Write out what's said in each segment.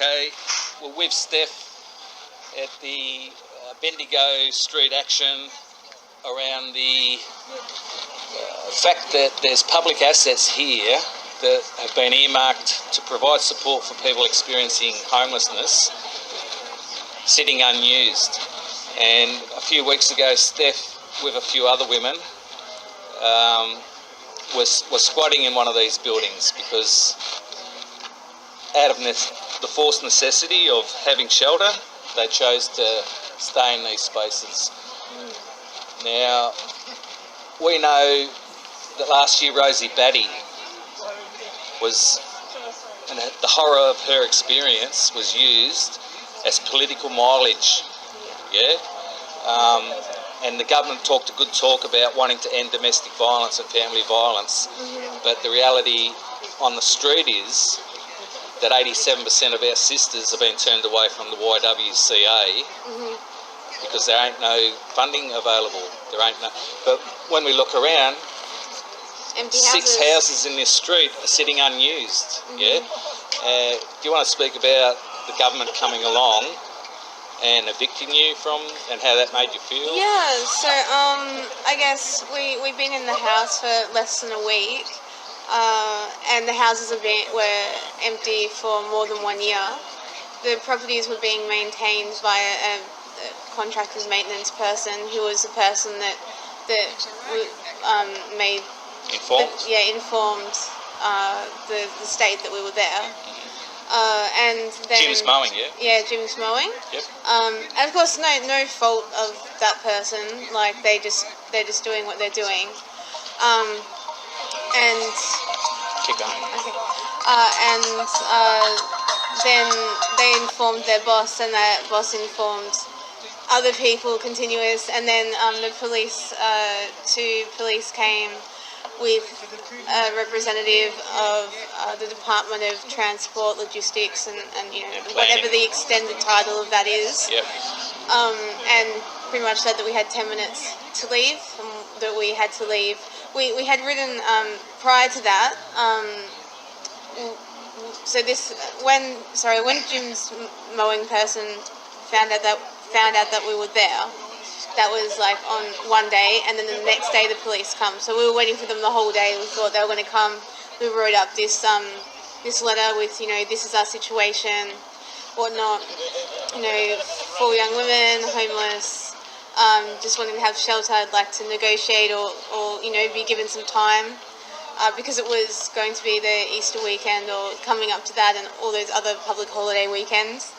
Okay, we're with Steph at the Bendigo Street action around the fact that there's public assets here that have been earmarked to provide support for people experiencing homelessness sitting unused. And a few weeks ago, Steph, with a few other women, was squatting in one of these buildings because out of the forced necessity of having shelter, they chose to stay in these spaces. Now, we know that last year Rosie Batty was, and the horror of her experience was used as political mileage, and the government talked a good talk about wanting to end domestic violence and family violence, but the reality on the street is that 87% of our sisters have been turned away from the YWCA because there ain't no funding available. But when we look around, empty six houses in this street are sitting unused. Do you want to speak about the government coming along and evicting you from, and how that made you feel? Yeah, so I guess we've been in the house for less than a week, and the houses were empty for more than 1 year. The properties were being maintained by a contractor's maintenance person who was the person that made informed the state that we were there. And then Jim's mowing, yeah, Jim's mowing. Yep. And of course, no fault of that person. Like they're just doing what they're doing. And keep going. Okay. Then they informed their boss, and that boss informed other people, continuous, and then the police. Two police came with a representative of the Department of Transport, Logistics, and whatever the extended title of that is. Yep. And pretty much said that we had 10 minutes to leave, that we had to leave. We had ridden prior to that. So when Jim's mowing person found out that we were there, that was like on one day, and then the next day the police come. So we were waiting for them the whole day. We thought they were going to come. We wrote up this letter with, this is our situation, whatnot. 4 young women, homeless, just wanting to have shelter. I'd like to negotiate or be given some time, because it was going to be the Easter weekend or coming up to that, and all those other public holiday weekends.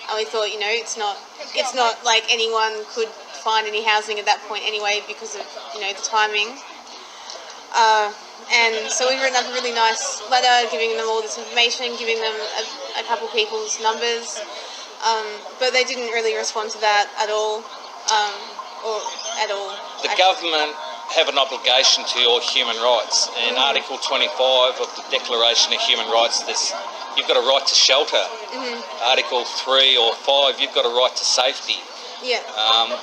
And we thought, it's not like anyone could find any housing at that point anyway because of, the timing. And so we've written up a really nice letter giving them all this information, giving them a couple people's numbers, but they didn't really respond to that at all, The government have an obligation to your human rights, and Article 25 of the Declaration of Human Rights, you've got a right to shelter. Article 3 or 5, you've got a right to safety. Yeah.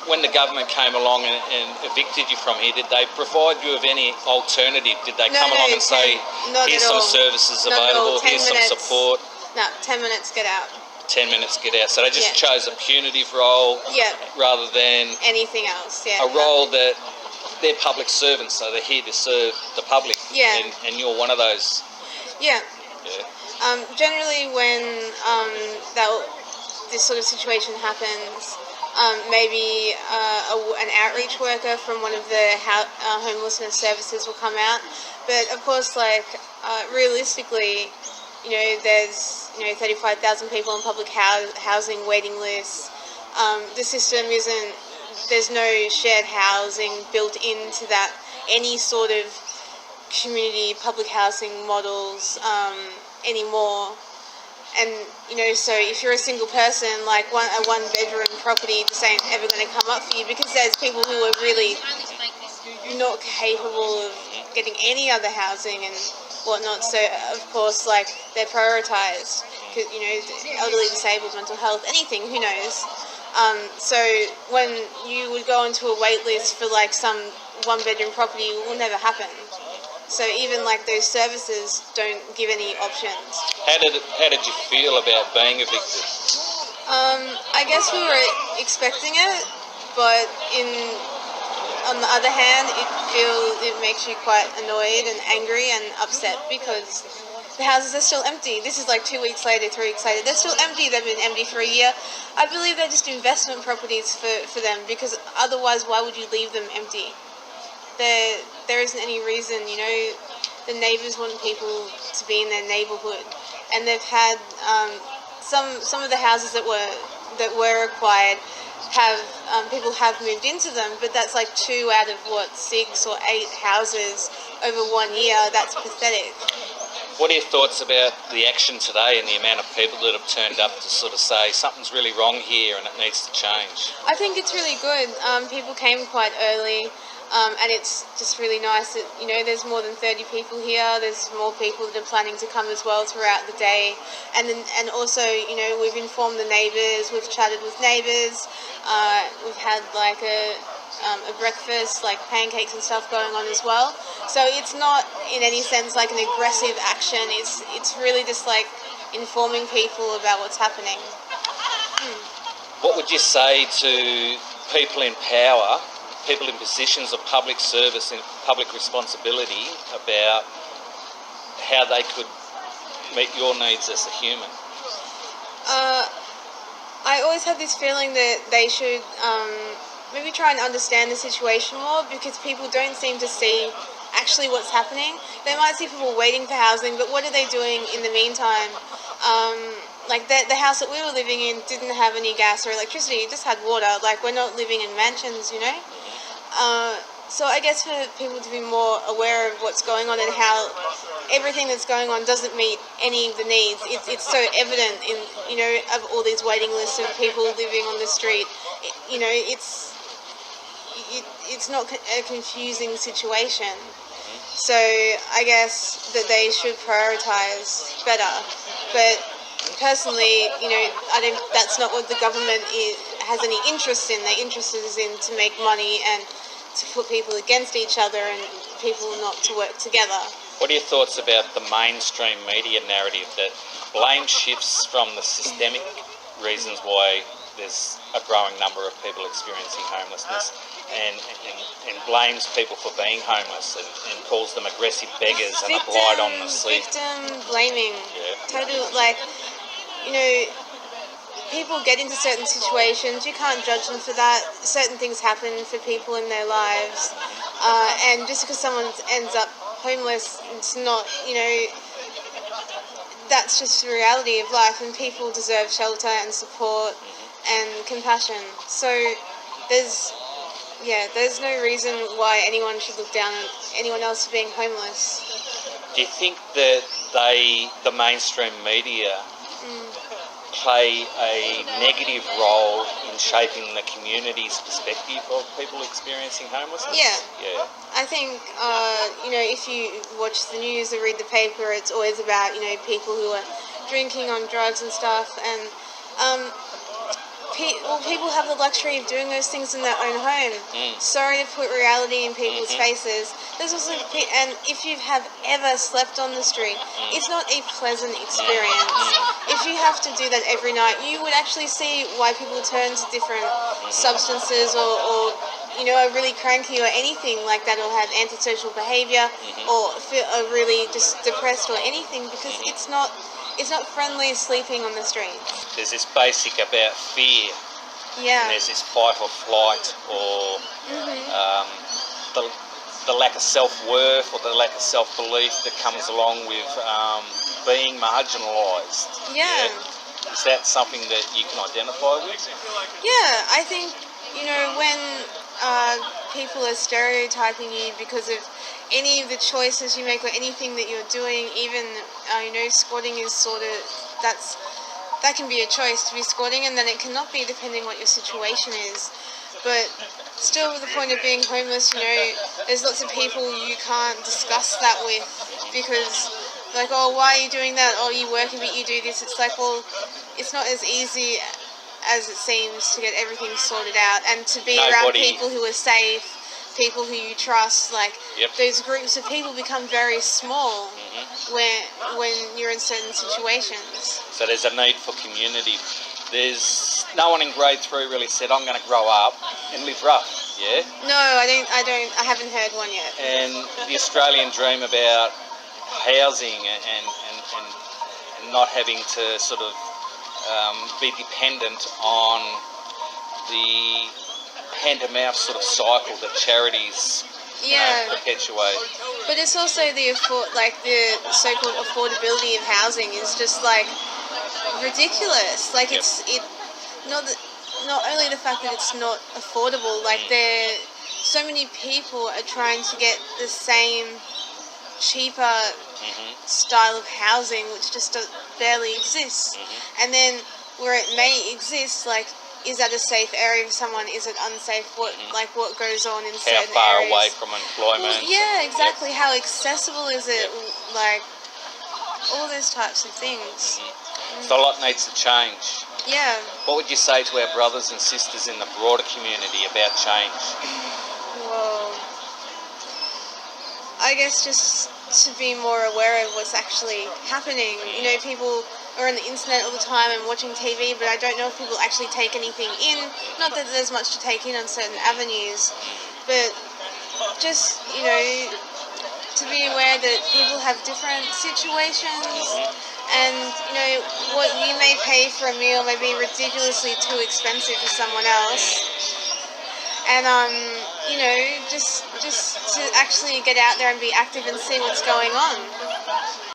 When the government came along and evicted you from here, did they provide you with any alternative? Did they come along and say, here's some services available, here's some support? No, 10 minutes, get out. 10 minutes, get out. So they just chose a punitive role rather than anything else. A role that they're public servants, so they're here to serve the public. Yeah. And you're one of those. Yeah. Generally, when this sort of situation happens, maybe an outreach worker from one of the homelessness services will come out. But of course, realistically, there's 35,000 people on public housing waiting lists. The system isn't. There's no shared housing built into that. Any sort of community public housing models anymore. And, so if you're a single person, like a one-bedroom property just ain't ever going to come up for you, because there's people who are really not capable of getting any other housing and whatnot. So, of course, they're prioritised. Elderly, disabled, mental health, anything, who knows. So when you would go onto a wait list for some one-bedroom property, it will never happen. So even like those services don't give any options. How did you feel about being evicted? I guess we were expecting it, but on the other hand, it makes you quite annoyed and angry and upset because the houses are still empty. This is like 2 weeks later, 3 weeks later. They're still empty. They've been empty for a year. I believe they're just investment properties for them, because otherwise, why would you leave them empty? There isn't any reason, the neighbours want people to be in their neighbourhood, and they've had some of the houses that were acquired have people have moved into them, but that's like 2 out of 6 or 8 houses over 1 year. That's pathetic. What are your thoughts about the action today and the amount of people that have turned up to sort of say something's really wrong here and it needs to change? I think it's really good. People came quite early, and it's just really nice that, there's more than 30 people here. There's more people that are planning to come as well throughout the day. And also, we've informed the neighbours, we've chatted with neighbours, we've had like a breakfast, like pancakes and stuff going on as well. So it's not in any sense like an aggressive action. It's really just like informing people about what's happening. What would you say to people in power, people in positions of public service and public responsibility, about how they could meet your needs as a human? I always have this feeling that they should maybe try and understand the situation more, because people don't seem to see actually what's happening. They might see people waiting for housing, but what are they doing in the meantime? Like the house that we were living in didn't have any gas or electricity, it just had water. Like, we're not living in mansions, So I guess for people to be more aware of what's going on and how everything that's going on doesn't meet any of the needs. It's so evident in, of all these waiting lists of people living on the street. It's not a confusing situation. So I guess that they should prioritise better. But personally, that's not what the government has any interest in. Their interest is in to make money and to put people against each other and people not to work together. What are your thoughts about the mainstream media narrative that blame shifts from the systemic reasons why there's a growing number of people experiencing homelessness and blames people for being homeless and calls them aggressive beggars and a blight on the sea? Victim blaming. Yeah. Total, people get into certain situations, you can't judge them for that. Certain things happen for people in their lives, and just because someone ends up homeless, it's not, that's just the reality of life, and people deserve shelter and support and compassion. So there's no reason why anyone should look down on anyone else for being homeless. Do you think that the mainstream media play a negative role in shaping the community's perspective of people experiencing homelessness? Yeah. I think, if you watch the news or read the paper, it's always about, people who are drinking on drugs and stuff, and people have the luxury of doing those things in their own home. Sorry to put reality in people's faces. There's also, and if you have ever slept on the street, it's not a pleasant experience. If you have to do that every night, you would actually see why people turn to different substances or are really cranky or anything like that, or have antisocial behaviour, or are really just depressed or anything, because it's not friendly sleeping on the streets. There's this basic about fear. Yeah. And there's this fight or flight, or the lack of self-worth or the lack of self-belief that comes along with being marginalised. Yeah. Is that something that you can identify with? Yeah, I think, when people are stereotyping you because of any of the choices you make or anything that you're doing, even, squatting is sort of, that can be a choice to be squatting, and then it cannot be depending what your situation is. But still, with the point of being homeless, there's lots of people you can't discuss that with, because like, oh, why are you doing that? Oh, you work a bit, you do this. It's like, well, it's not as easy as it seems to get everything sorted out and to be around people who are safe, people who you trust, like Yep. those groups of people become very small when you're in certain situations. So there's a need for community. There's no one in grade 3 really said, I'm going to grow up and live rough, yeah? No, I haven't heard one yet. And the Australian dream about housing and not having to sort of be dependent on the hand-to-mouth sort of cycle that charities perpetuate. But it's also the so-called affordability of housing is just like ridiculous. Like Yep. not only the fact that it's not affordable, like so many people are trying to get the same cheaper style of housing, which just barely exists. And then where it may exist, like, is that a safe area for someone? Is it unsafe? What goes on in certain areas? How far away from employment? Well, yeah, exactly. How accessible is it? Like, all those types of things. So a lot needs to change. Yeah. What would you say to our brothers and sisters in the broader community about change? Well, I guess just to be more aware of what's actually happening. You know, people are on the internet all the time and watching TV, but I don't know if people actually take anything in. Not that there's much to take in on certain avenues, but just, you know, to be aware that people have different situations, and, you know, what you may pay for a meal may be ridiculously too expensive for someone else. And, you know, just to actually get out there and be active and see what's going on.